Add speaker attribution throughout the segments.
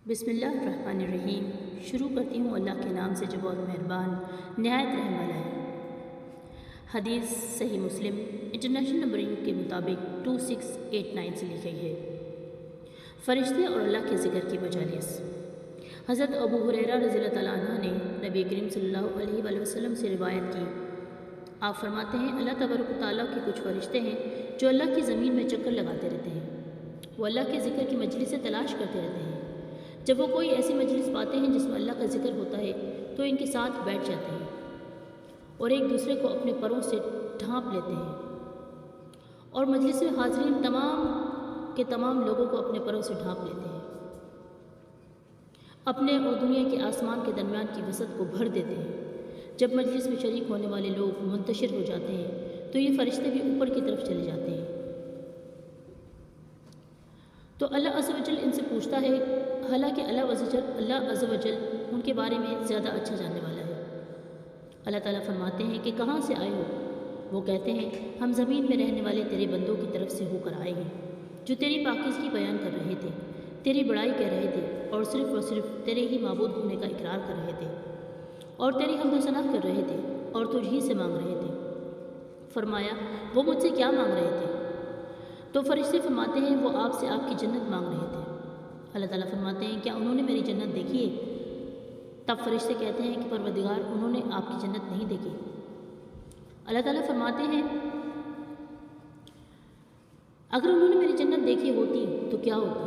Speaker 1: بسم اللہ الرحمن الرحیم۔ شروع کرتی ہوں اللہ کے نام سے جو بہت مہربان نہایت رحم والا ہے۔ حدیث صحیح مسلم انٹرنیشنل نمبرنگ کے مطابق 2689 سے لکھی گئی ہے۔ فرشتے اور اللہ کے ذکر کی مجالس۔ حضرت ابو ہریرہ رضی اللہ تعالیٰ عنہ نے نبی کریم صلی اللہ علیہ وآلہ وسلم سے روایت کی۔ آپ فرماتے ہیں اللہ تبارک و تعالیٰ کے کچھ فرشتے ہیں جو اللہ کی زمین میں چکر لگاتے رہتے ہیں۔ وہ اللہ کے ذکر کی مجلس سے تلاش کرتے رہتے ہیں۔ جب وہ کوئی ایسی مجلس پاتے ہیں جس میں اللہ کا ذکر ہوتا ہے تو ان کے ساتھ بیٹھ جاتے ہیں اور ایک دوسرے کو اپنے پروں سے ڈھانپ لیتے ہیں اور مجلس میں حاضرین تمام کے تمام لوگوں کو اپنے پروں سے ڈھانپ لیتے ہیں، اپنے اور دنیا کے آسمان کے درمیان کی وسعت کو بھر دیتے ہیں۔ جب مجلس میں شریک ہونے والے لوگ منتشر ہو جاتے ہیں تو یہ فرشتے بھی اوپر کی طرف چلے جاتے ہیں۔ تو اللہ عز و جل ان سے پوچھتا ہے، حالانکہ اللہ عز و جل ان کے بارے میں زیادہ اچھا جاننے والا ہے۔ اللہ تعالیٰ فرماتے ہیں کہ کہاں سے آئے ہو؟ وہ کہتے ہیں ہم زمین میں رہنے والے تیرے بندوں کی طرف سے ہو کر آئے ہیں جو تیری پاکیزگی بیان کر رہے تھے، تیری بڑائی کہہ رہے تھے اور صرف تیرے ہی معبود ہونے کا اقرار کر رہے تھے اور تیری حمد و ثنا کر رہے تھے اور تجھ ہی سے مانگ رہے تھے۔ فرمایا وہ مجھ سے کیا مانگ رہے تھے؟ تو فرشتے فرماتے ہیں وہ آپ سے آپ کی جنت مانگ رہے تھے۔ اللہ تعالیٰ فرماتے ہیں کیا انہوں نے میری جنت دیکھی ہے؟ تب فرشتے کہتے ہیں کہ پروردگار انہوں نے آپ کی جنت نہیں دیکھی۔ اللہ تعالیٰ فرماتے ہیں اگر انہوں نے میری جنت دیکھی ہوتی تو کیا ہوتا؟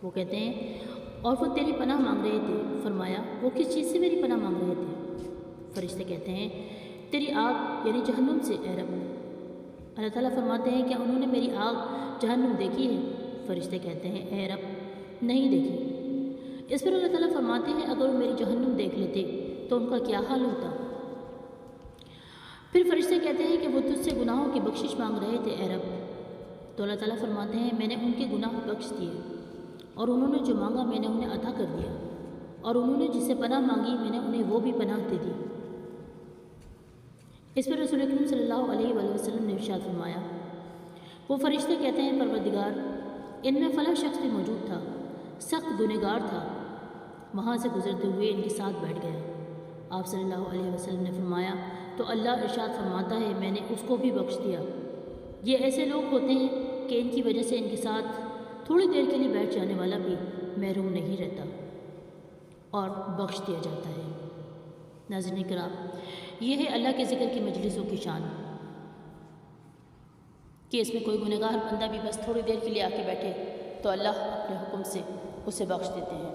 Speaker 1: وہ کہتے ہیں اور وہ تیری پناہ مانگ رہے تھے۔ فرمایا وہ کس چیز سے میری پناہ مانگ رہے تھے؟ فرشتے کہتے ہیں تیری آگ یعنی جہنم سے اے رب۔ اللہ تعالیٰ فرماتے ہیں کیا انہوں نے میری آگ جہنم دیکھی ہے؟ فرشتے کہتے ہیں اے رب نہیں دیکھی۔ اس پر اللہ تعالیٰ فرماتے ہیں اگر وہ میری جہنم دیکھ لیتے تو ان کا کیا حال ہوتا؟ پھر فرشتے کہتے ہیں کہ وہ تجھ سے گناہوں کی بخشش مانگ رہے تھے اے رب۔ تو اللہ تعالیٰ فرماتے ہیں میں نے ان کے گناہ بخش دیے اور انہوں نے جو مانگا میں نے انہیں عطا کر دیا اور انہوں نے جس سے پناہ مانگی میں نے انہیں وہ بھی پناہ دے دی۔ اس پر رسول اکرم صلی اللہ علیہ وآلہ وسلم نے ارشاد فرمایا وہ فرشتے کہتے ہیں پروردگار ان میں فلاں شخص بھی موجود تھا، سخت گنہگار تھا، وہاں سے گزرتے ہوئے ان کے ساتھ بیٹھ گئے۔ آپ صلی اللہ علیہ وسلم نے فرمایا تو اللہ ارشاد فرماتا ہے میں نے اس کو بھی بخش دیا۔ یہ ایسے لوگ ہوتے ہیں کہ ان کی وجہ سے ان کے ساتھ تھوڑی دیر کے لیے بیٹھ جانے والا بھی محروم نہیں رہتا اور بخش دیا جاتا ہے۔ ناظرین کرام، یہ ہے اللہ کے ذکر کی مجلسوں کی شان کہ اس میں کوئی گنہگار بندہ بھی بس تھوڑی دیر کے لیے آ کے بیٹھے تو اللہ اپنے حکم سے اسے بخش دیتے ہیں۔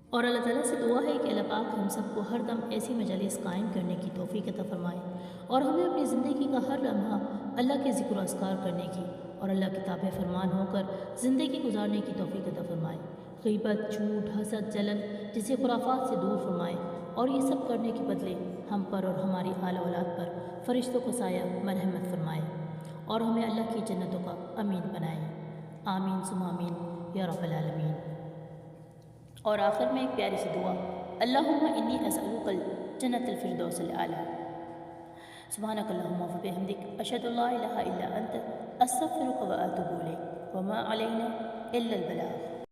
Speaker 1: اور اللہ تعالیٰ سے دعا ہے کہ اللہ پاک ہم سب کو ہر دم ایسی مجالس قائم کرنے کی توفیق عطا فرمائے اور ہمیں اپنی زندگی کا ہر لمحہ اللہ کے ذکر و اذکار کرنے کی اور اللہ کی تابع فرمان ہو کر زندگی گزارنے کی توفیق عطا فرمائے۔ غیبت، جھوٹ، حسد، جلن جیسے خرافات سے دور فرمائے اور یہ سب کرنے کے بدلے ہم پر اور ہماری آل اولاد پر فرشتوں کا سایہ مرحمت فرمائے اور ہمیں اللہ کی جنتوں کا امین بنائے۔ آمین ثم آمین یا رب العالمین۔ اور آخر میں ایک پیاری سی دعا، اللہم انی اسألک الجنۃ الفردوس الاعلی۔ سبحانک اللہم و بحمدک اشہد ان لا الہ الا انت استغفرک و اتوب الیک وما علینا الا البلاغ۔